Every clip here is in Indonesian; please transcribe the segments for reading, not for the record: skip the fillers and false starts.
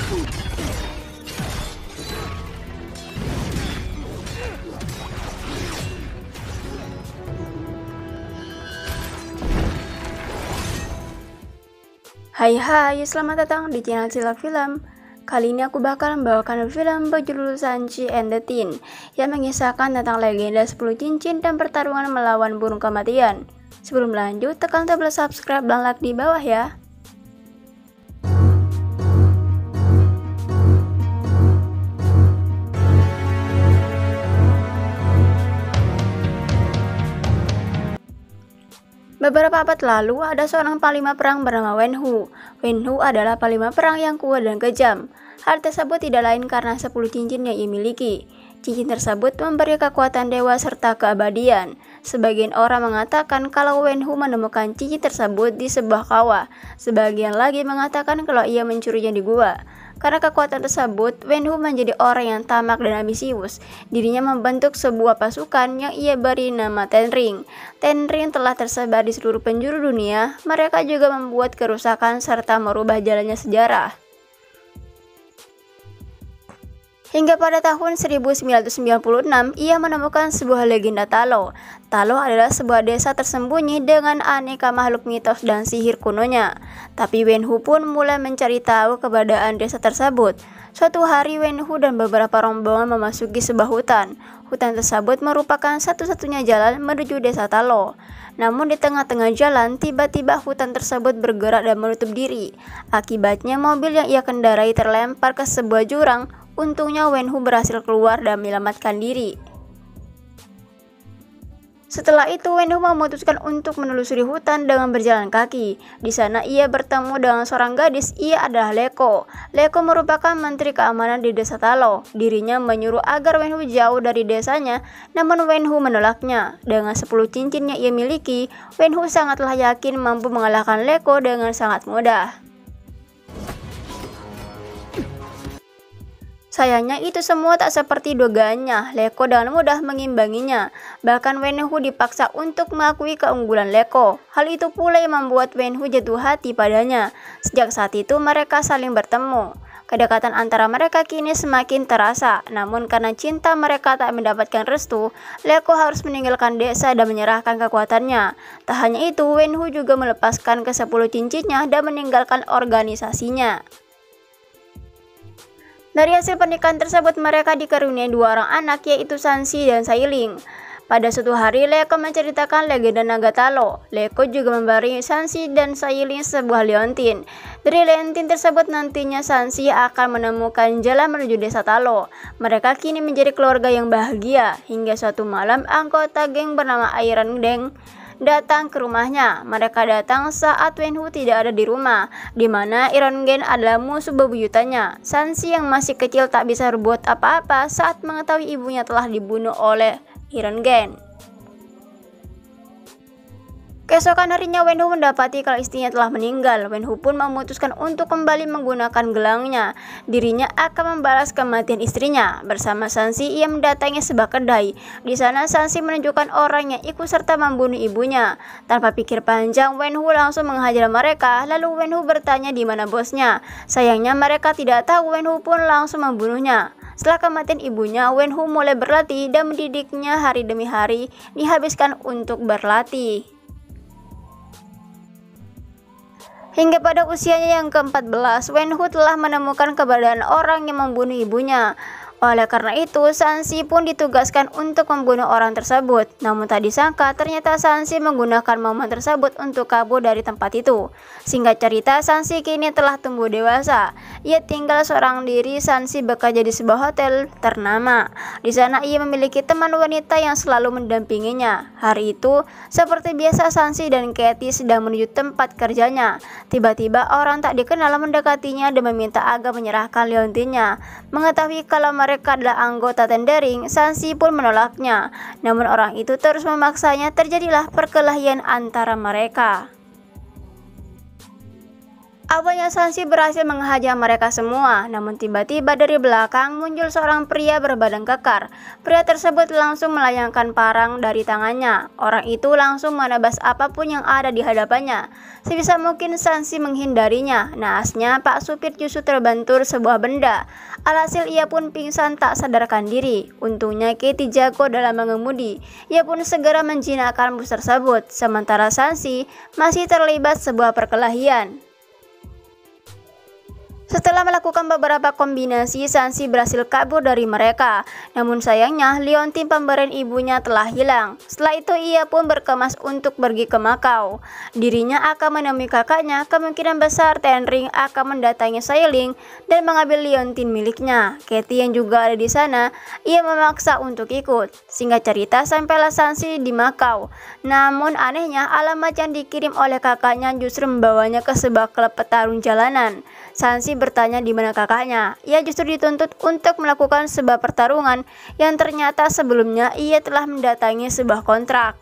Hai, selamat datang di channel Sila Film. Kali ini aku bakal membawakan film berjudul Sanji and the Teen yang mengisahkan tentang legenda 10 cincin dan pertarungan melawan burung kematian. Sebelum lanjut, tekan tombol subscribe dan like di bawah ya. Beberapa abad lalu, ada seorang panglima perang bernama Wen Hu. Wen Hu adalah panglima perang yang kuat dan kejam. Hal tersebut tidak lain karena 10 cincin yang ia miliki. Cincin tersebut memberi kekuatan dewa serta keabadian. Sebagian orang mengatakan kalau Wen Hu menemukan cincin tersebut di sebuah kawah. Sebagian lagi mengatakan kalau ia mencurinya di gua. Karena kekuatan tersebut, Wen Hu menjadi orang yang tamak dan ambisius. Dirinya membentuk sebuah pasukan yang ia beri nama Ten Ring. Ten Ring telah tersebar di seluruh penjuru dunia. Mereka juga membuat kerusakan serta merubah jalannya sejarah. Hingga pada tahun 1996, ia menemukan sebuah legenda Talo. Talo adalah sebuah desa tersembunyi dengan aneka makhluk mitos dan sihir kunonya. Tapi Wen Hu pun mulai mencari tahu keberadaan desa tersebut. Suatu hari Wen Hu dan beberapa rombongan memasuki sebuah hutan. Hutan tersebut merupakan satu-satunya jalan menuju desa Talo. Namun di tengah-tengah jalan, tiba-tiba hutan tersebut bergerak dan menutup diri. Akibatnya mobil yang ia kendarai terlempar ke sebuah jurang. Untungnya Wen Hu berhasil keluar dan menyelamatkan diri. Setelah itu Wen Hu memutuskan untuk menelusuri hutan dengan berjalan kaki. Di sana ia bertemu dengan seorang gadis, ia adalah Leko. Leko merupakan menteri keamanan di desa Talo. Dirinya menyuruh agar Wen Hu jauh dari desanya, namun Wen Hu menolaknya. Dengan 10 cincin yang ia miliki, Wen Hu sangatlah yakin mampu mengalahkan Leko dengan sangat mudah. Sayangnya itu semua tak seperti dugaannya. Leko dengan mudah mengimbanginya. Bahkan Wen Hu dipaksa untuk mengakui keunggulan Leko. Hal itu pula yang membuat Wen Hu jatuh hati padanya. Sejak saat itu mereka saling bertemu. Kedekatan antara mereka kini semakin terasa. Namun karena cinta mereka tak mendapatkan restu, Leko harus meninggalkan desa dan menyerahkan kekuatannya. Tak hanya itu, Wen Hu juga melepaskan ke-10 cincinnya dan meninggalkan organisasinya. Dari hasil pernikahan tersebut mereka dikaruniai 2 orang anak, yaitu Sansi dan Sailing. Pada suatu hari Leko menceritakan legenda naga Talo. Leko juga memberi Sansi dan Sailing sebuah leontin. Dari leontin tersebut nantinya Sansi akan menemukan jalan menuju desa Talo. Mereka kini menjadi keluarga yang bahagia. Hingga suatu malam anggota geng bernama Iron Deng datang ke rumahnya. Mereka datang saat Wen Hu tidak ada di rumah, di mana Iron Gen adalah musuh bebuyutannya. Sansi yang masih kecil tak bisa berbuat apa-apa saat mengetahui ibunya telah dibunuh oleh Iron Gen. Keesokan harinya Wen Hu mendapati kalau istrinya telah meninggal. Wen Hu pun memutuskan untuk kembali menggunakan gelangnya. Dirinya akan membalas kematian istrinya. Bersama Sansi ia mendatangi sebuah kedai. Di sana Sansi menunjukkan orang yang ikut serta membunuh ibunya. Tanpa pikir panjang, Wen Hu langsung menghajar mereka. Lalu Wen Hu bertanya di mana bosnya. Sayangnya mereka tidak tahu. Wen Hu pun langsung membunuhnya. Setelah kematian ibunya, Wen Hu mulai berlatih dan mendidiknya hari demi hari dihabiskan untuk berlatih. Hingga pada usianya yang ke-14, Wen Hu telah menemukan keberadaan orang yang membunuh ibunya. Oleh karena itu, Sansi pun ditugaskan untuk membunuh orang tersebut. Namun tak disangka, ternyata Sansi menggunakan momen tersebut untuk kabur dari tempat itu. Singkat cerita, Sansi kini telah tumbuh dewasa. Ia tinggal seorang diri. Sansi bekerja di sebuah hotel ternama. Di sana ia memiliki teman wanita yang selalu mendampinginya. Hari itu, seperti biasa Sansi dan Katie sedang menuju tempat kerjanya. Tiba-tiba orang tak dikenal mendekatinya dan meminta agar menyerahkan leontinnya. Mengetahui kalau mereka adalah anggota Ten Ring, Sansi pun menolaknya. Namun orang itu terus memaksanya. Terjadilah perkelahian antara mereka. Awalnya Sansi berhasil menghajar mereka semua, namun tiba-tiba dari belakang muncul seorang pria berbadan kekar. Pria tersebut langsung melayangkan parang dari tangannya. Orang itu langsung menebas apapun yang ada di hadapannya. Sebisa mungkin Sansi menghindarinya. Naasnya Pak Supir justru terbentur sebuah benda. Alhasil ia pun pingsan tak sadarkan diri. Untungnya Katie jago dalam mengemudi. Ia pun segera menjinakkan bus tersebut. Sementara Sansi masih terlibat sebuah perkelahian. Setelah melakukan beberapa kombinasi, Sansi berhasil kabur dari mereka. Namun sayangnya, liontin pemberian ibunya telah hilang. Setelah itu ia pun berkemas untuk pergi ke Makau. Dirinya akan menemui kakaknya, kemungkinan besar Tenring akan mendatangi Sailing dan mengambil liontin miliknya. Katie yang juga ada di sana, ia memaksa untuk ikut. Singkat cerita, sampailah Sansi di Makau. Namun anehnya, alamat yang dikirim oleh kakaknya justru membawanya ke sebuah klub petarung jalanan. Sansi bertanya di mana kakaknya. Ia justru dituntut untuk melakukan sebuah pertarungan yang ternyata sebelumnya ia telah mendatangi sebuah kontrak.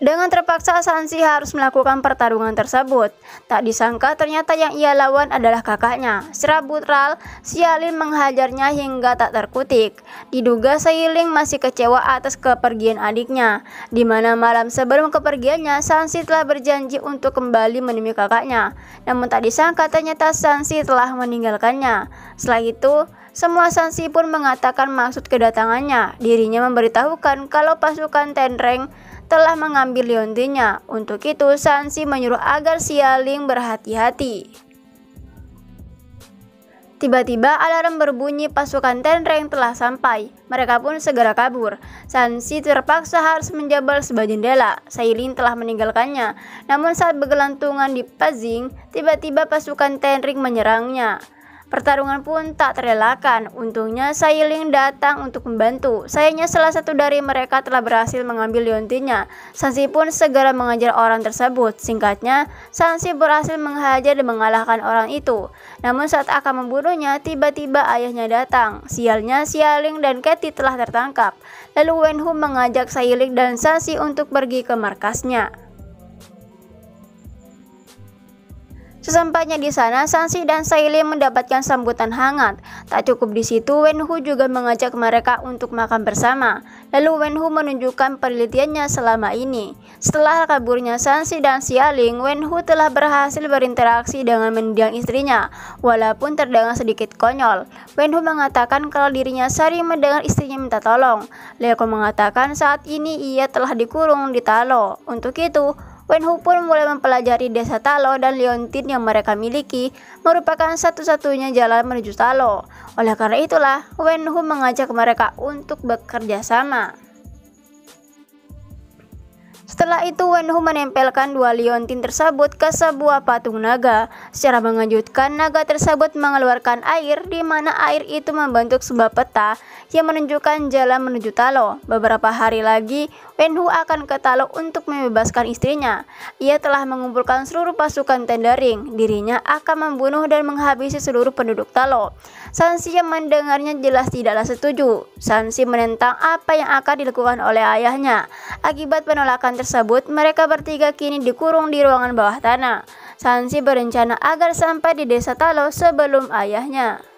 Dengan terpaksa Sansi harus melakukan pertarungan tersebut. Tak disangka ternyata yang ia lawan adalah kakaknya. Secara brutal, Xialing menghajarnya hingga tak terkutik. Diduga Xialing masih kecewa atas kepergian adiknya. Di mana malam sebelum kepergiannya, Sansi telah berjanji untuk kembali menemui kakaknya. Namun tak disangka ternyata Sansi telah meninggalkannya. Setelah itu, semua Sansi pun mengatakan maksud kedatangannya. Dirinya memberitahukan kalau pasukan Tenreng telah mengambil liontinnya. Untuk itu, Sansi menyuruh agar Xialing berhati-hati. Tiba-tiba alarm berbunyi, pasukan Tenreng telah sampai. Mereka pun segera kabur. Sansi terpaksa harus menjebol sebuah jendela. Xialing telah meninggalkannya. Namun saat bergelantungan di Pazing, tiba-tiba pasukan Tenreng menyerangnya. Pertarungan pun tak terelakkan. Untungnya Xialing datang untuk membantu. Sayangnya salah satu dari mereka telah berhasil mengambil liontinnya. Sansi pun segera mengejar orang tersebut. Singkatnya, Sansi berhasil menghajar dan mengalahkan orang itu. Namun saat akan membunuhnya, tiba-tiba ayahnya datang. Sialnya, Xialing dan Katie telah tertangkap. Lalu Wenhu mengajak Xialing dan Sansi untuk pergi ke markasnya. Sesampainya di sana, Sansi dan Xialing mendapatkan sambutan hangat. Tak cukup di situ, Wenhu juga mengajak mereka untuk makan bersama. Lalu Wenhu menunjukkan penelitiannya selama ini. Setelah kaburnya Sansi dan Xialing, Wenhu telah berhasil berinteraksi dengan mendiang istrinya. Walaupun terdengar sedikit konyol, Wenhu mengatakan kalau dirinya sering mendengar istrinya minta tolong. Leoko mengatakan saat ini ia telah dikurung di Talo. Untuk itu, Wenhu pun mulai mempelajari desa Talo dan liontin yang mereka miliki merupakan satu-satunya jalan menuju Talo. Oleh karena itulah, Wenhu mengajak mereka untuk bekerja sama. Setelah itu, Wenhu menempelkan dua liontin tersebut ke sebuah patung naga. Secara mengejutkan, naga tersebut mengeluarkan air, di mana air itu membentuk sebuah peta yang menunjukkan jalan menuju Talo. Beberapa hari lagi, Wenhu akan ke Talo untuk membebaskan istrinya. Ia telah mengumpulkan seluruh pasukan Tendaring. Dirinya akan membunuh dan menghabisi seluruh penduduk Talo. Sansi yang mendengarnya jelas tidaklah setuju. Sansi menentang apa yang akan dilakukan oleh ayahnya. Akibat penolakan tersebut, mereka bertiga kini dikurung di ruangan bawah tanah. Sansi berencana agar sampai di desa Talo sebelum ayahnya.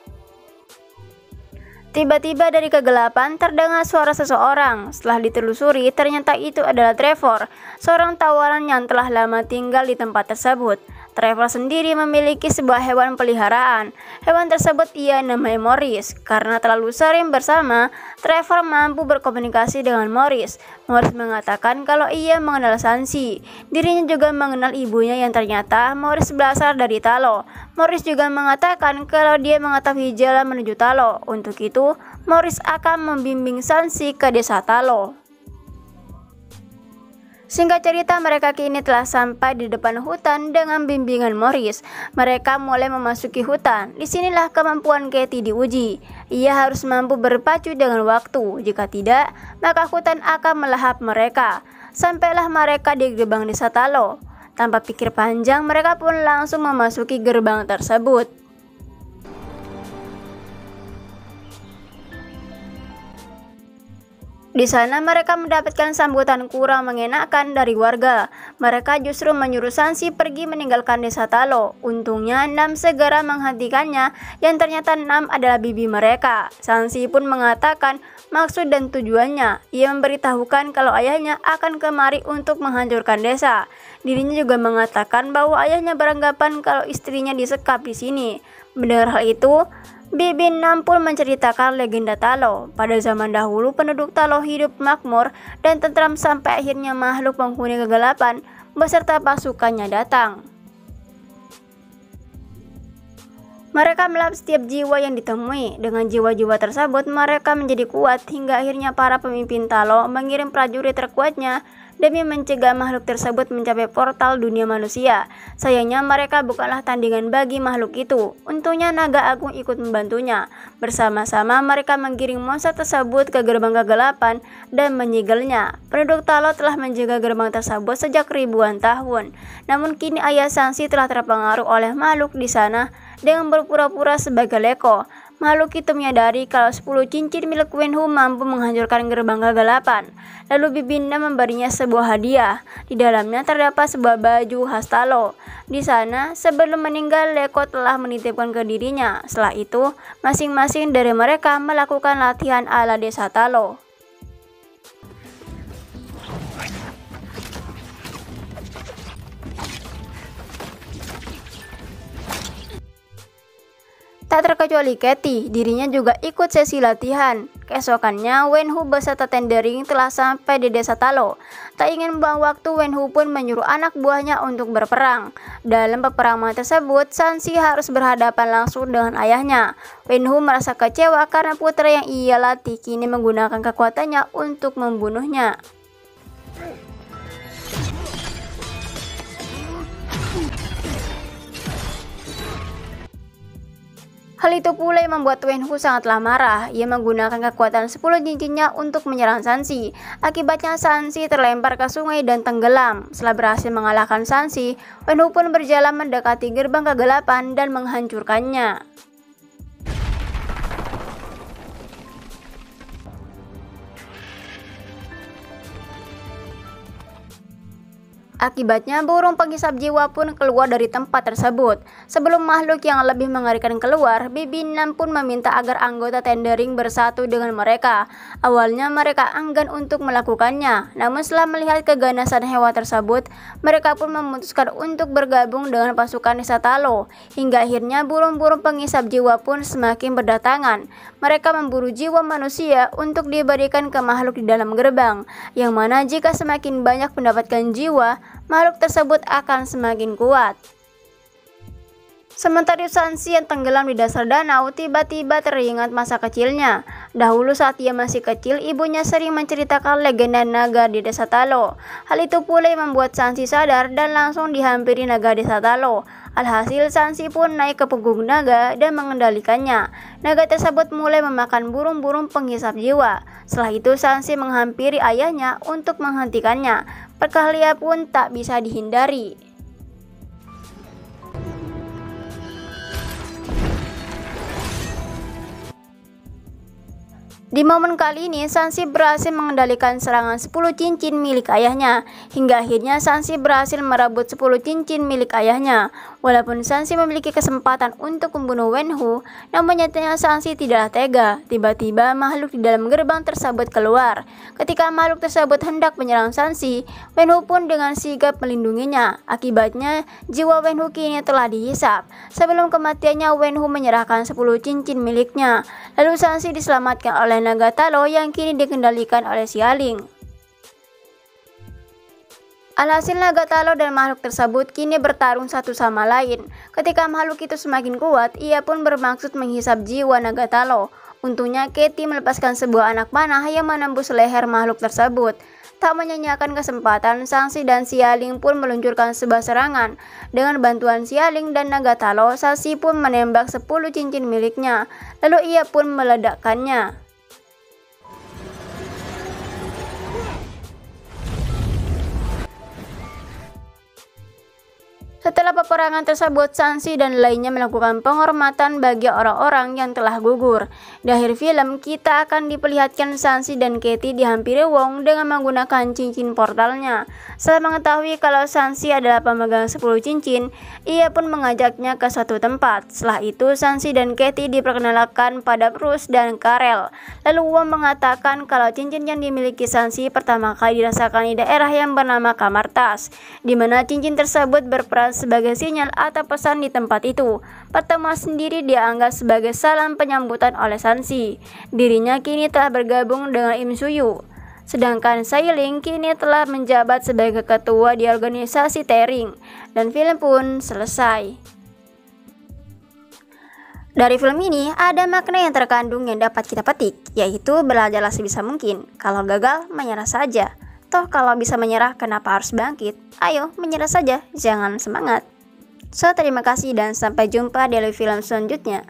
Tiba-tiba dari kegelapan terdengar suara seseorang. Setelah ditelusuri, ternyata itu adalah Trevor, seorang tawanan yang telah lama tinggal di tempat tersebut. Trevor sendiri memiliki sebuah hewan peliharaan. Hewan tersebut ia namai Morris. Karena terlalu sering bersama, Trevor mampu berkomunikasi dengan Morris. Morris mengatakan kalau ia mengenal Sansi. Dirinya juga mengenal ibunya yang ternyata Morris berasal dari Talo. Morris juga mengatakan kalau dia mengetahui jalan menuju Talo. Untuk itu, Morris akan membimbing Sansi ke desa Talo. Singkat cerita, mereka kini telah sampai di depan hutan dengan bimbingan Morris. Mereka mulai memasuki hutan. Disinilah kemampuan Katie diuji. Ia harus mampu berpacu dengan waktu. Jika tidak, maka hutan akan melahap mereka. Sampailah mereka di gerbang desa Talo. Tanpa pikir panjang, mereka pun langsung memasuki gerbang tersebut. Di sana mereka mendapatkan sambutan kurang mengenakan dari warga. Mereka justru menyuruh Sansi pergi meninggalkan desa Talo. Untungnya Nam segera menghentikannya, yang ternyata Nam adalah bibi mereka. Sansi pun mengatakan maksud dan tujuannya. Ia memberitahukan kalau ayahnya akan kemari untuk menghancurkan desa. Dirinya juga mengatakan bahwa ayahnya beranggapan kalau istrinya disekap di sini. Mendengar hal itu, Bibi Nam pun menceritakan legenda Talo. Pada zaman dahulu penduduk Talo hidup makmur dan tentram sampai akhirnya makhluk penghuni kegelapan beserta pasukannya datang. Mereka melahap setiap jiwa yang ditemui. Dengan jiwa-jiwa tersebut mereka menjadi kuat hingga akhirnya para pemimpin Talo mengirim prajurit terkuatnya demi mencegah makhluk tersebut mencapai portal dunia manusia. Sayangnya mereka bukanlah tandingan bagi makhluk itu. Untungnya naga agung ikut membantunya. Bersama-sama mereka menggiring monster tersebut ke gerbang kegelapan dan menyegelnya. Penduduk Talo telah menjaga gerbang tersebut sejak ribuan tahun. Namun kini ayah Sansi telah terpengaruh oleh makhluk di sana dengan berpura-pura sebagai Leko. Makhluk itu menyadari kalau 10 cincin milik Wenhu mampu menghancurkan gerbang kegelapan. Lalu Bibi Nam memberinya sebuah hadiah. Di dalamnya terdapat sebuah baju khas Talo. Di sana, sebelum meninggal, Leko telah menitipkan ke dirinya. Setelah itu, masing-masing dari mereka melakukan latihan ala desa Talo. Tak terkecuali Katie, dirinya juga ikut sesi latihan. Keesokannya, Wenhu beserta Tendering telah sampai di desa Talo. Tak ingin membuang waktu, Wenhu pun menyuruh anak buahnya untuk berperang. Dalam peperangan tersebut, Sansi harus berhadapan langsung dengan ayahnya. Wenhu merasa kecewa karena putra yang ia latih kini menggunakan kekuatannya untuk membunuhnya. Hal itu pula yang membuat Wenhu sangatlah marah. Ia menggunakan kekuatan 10 cincinnya untuk menyerang Sansi. Akibatnya Sansi terlempar ke sungai dan tenggelam. Setelah berhasil mengalahkan Sansi, Wenhu pun berjalan mendekati gerbang kegelapan dan menghancurkannya. Akibatnya burung penghisap jiwa pun keluar dari tempat tersebut. Sebelum makhluk yang lebih mengerikan keluar, Bibi Nam pun meminta agar anggota Tendering bersatu dengan mereka. Awalnya mereka enggan untuk melakukannya, namun setelah melihat keganasan hewan tersebut, mereka pun memutuskan untuk bergabung dengan pasukan desa Talo. Hingga akhirnya burung-burung penghisap jiwa pun semakin berdatangan. Mereka memburu jiwa manusia untuk diberikan ke makhluk di dalam gerbang, yang mana jika semakin banyak mendapatkan jiwa, makhluk tersebut akan semakin kuat. Sementara Sansi yang tenggelam di dasar danau tiba-tiba teringat masa kecilnya. Dahulu saat ia masih kecil, ibunya sering menceritakan legenda naga di desa Talo. Hal itu pula yang membuat Sansi sadar dan langsung dihampiri naga desa Talo. Alhasil Sansi pun naik ke punggung naga dan mengendalikannya. Naga tersebut mulai memakan burung-burung penghisap jiwa. Setelah itu Sansi menghampiri ayahnya untuk menghentikannya. Perkelahian pun tak bisa dihindari. Di momen kali ini, Sansi berhasil mengendalikan serangan 10 cincin milik ayahnya. Hingga akhirnya Sansi berhasil merebut 10 cincin milik ayahnya. Walaupun Sansi memiliki kesempatan untuk membunuh Wenhu, namun nyatanya Sansi tidaklah tega. Tiba-tiba makhluk di dalam gerbang tersebut keluar. Ketika makhluk tersebut hendak menyerang Sansi, Wenhu pun dengan sigap melindunginya. Akibatnya, jiwa Wenhu kini telah dihisap. Sebelum kematiannya, Wenhu menyerahkan 10 cincin miliknya. Lalu Sansi diselamatkan oleh naga Talo yang kini dikendalikan oleh Xialing. Alhasil naga Talo dan makhluk tersebut kini bertarung satu sama lain. Ketika makhluk itu semakin kuat, ia pun bermaksud menghisap jiwa naga Talo. Untungnya Katie melepaskan sebuah anak panah yang menembus leher makhluk tersebut. Tak menyanyiakan kesempatan, Sansi dan Xialing pun meluncurkan sebuah serangan. Dengan bantuan Xialing dan naga Talo, Sansi pun menembak 10 cincin miliknya. Lalu ia pun meledakkannya. Setelah peperangan tersebut, Sansi dan lainnya melakukan penghormatan bagi orang-orang yang telah gugur. Di akhir film, kita akan diperlihatkan Sansi dan Katie dihampiri Wong dengan menggunakan cincin portalnya. Setelah mengetahui kalau Sansi adalah pemegang 10 cincin, ia pun mengajaknya ke suatu tempat. Setelah itu, Sansi dan Katie diperkenalkan pada Bruce dan Karel. Lalu Wong mengatakan kalau cincin yang dimiliki Sansi pertama kali dirasakan di daerah yang bernama Kamar Tas, di mana cincin tersebut berperan sebagai sinyal atau pesan di tempat itu. Pertemuan sendiri dianggap sebagai salam penyambutan oleh Sansi. Dirinya kini telah bergabung dengan Im Suyu. Sedangkan Sailing kini telah menjabat sebagai ketua di organisasi Tering. Dan film pun selesai. Dari film ini ada makna yang terkandung yang dapat kita petik, yaitu belajarlah sebisa mungkin. Kalau gagal, menyerah saja. Toh kalau bisa menyerah, kenapa harus bangkit? Ayo, menyerah saja, jangan semangat. So, terima kasih dan sampai jumpa di film selanjutnya.